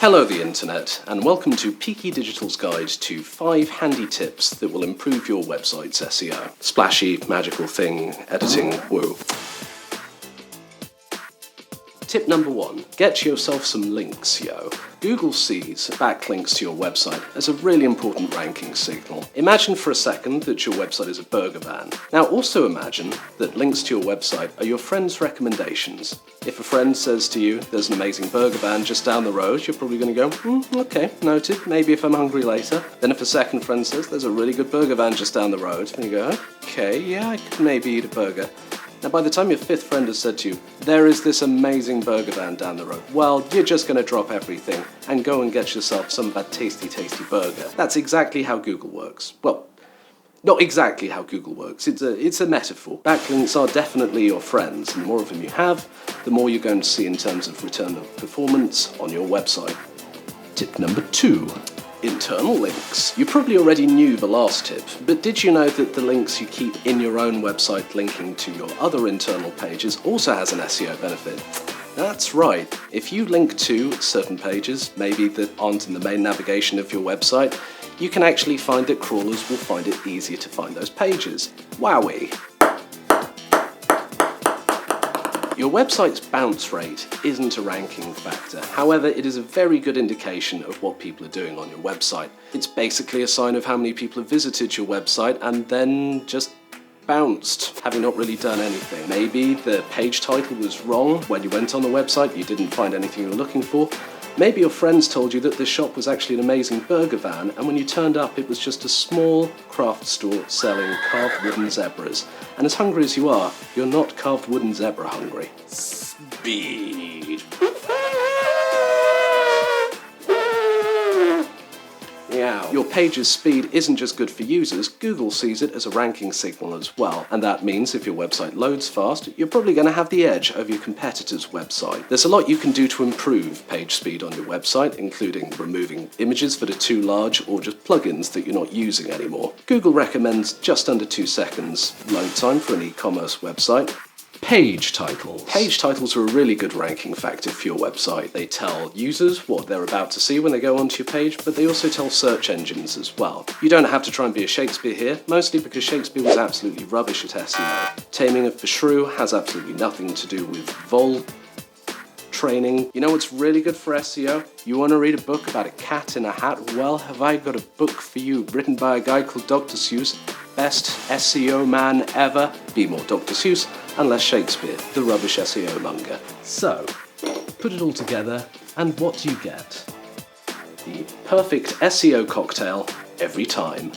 Hello the internet, and welcome to Peaky Digital's guide to 5 handy tips that will improve your website's SEO. Splashy, magical thing, editing, woo. Tip number 1, get yourself some links, yo. Google sees backlinks to your website as a really important ranking signal. Imagine for a second that your website is a burger van. Now also imagine that links to your website are your friend's recommendations. If a friend says to you, there's an amazing burger van just down the road, you're probably going to go, okay, noted, maybe if I'm hungry later. Then if a second friend says, there's a really good burger van just down the road, and you go, okay, yeah, I could maybe eat a burger. Now by the time your 5th friend has said to you, there is this amazing burger van down the road, well, you're just going to drop everything and go and get yourself some of that tasty, tasty burger. That's exactly how Google works. Well, not exactly how Google works, it's a metaphor. Backlinks are definitely your friends, and the more of them you have, the more you're going to see in terms of return of performance on your website. Tip number 2. Internal links. You probably already knew the last tip, but did you know that the links you keep in your own website linking to your other internal pages also has an SEO benefit? That's right. If you link to certain pages, maybe that aren't in the main navigation of your website, you can actually find that crawlers will find it easier to find those pages. Wowee! Your website's bounce rate isn't a ranking factor. However, it is a very good indication of what people are doing on your website. It's basically a sign of how many people have visited your website and then just bounced, having not really done anything. Maybe the page title was wrong when you went on the website, you didn't find anything you were looking for. Maybe your friends told you that the shop was actually an amazing burger van, and when you turned up it was just a small craft store selling carved wooden zebras. And as hungry as you are, you're not carved wooden zebra hungry. Speed. Yeah. Your page's speed isn't just good for users, Google sees it as a ranking signal as well. And that means if your website loads fast, you're probably going to have the edge over your competitor's website. There's a lot you can do to improve page speed on your website, including removing images that are too large or just plugins that you're not using anymore. Google recommends just under 2 seconds load time for an e-commerce website. Page titles. Page titles are a really good ranking factor for your website. They tell users what they're about to see when they go onto your page, but they also tell search engines as well. You don't have to try and be a Shakespeare here, mostly because Shakespeare was absolutely rubbish at SEO. Taming of the Shrew has absolutely nothing to do with vol training. You know what's really good for SEO? You want to read a book about a cat in a hat? Well, have I got a book for you, written by a guy called Dr. Seuss. Best SEO man ever. Be more Dr. Seuss and less Shakespeare, the rubbish SEO monger. So, put it all together, and what do you get? The perfect SEO cocktail every time.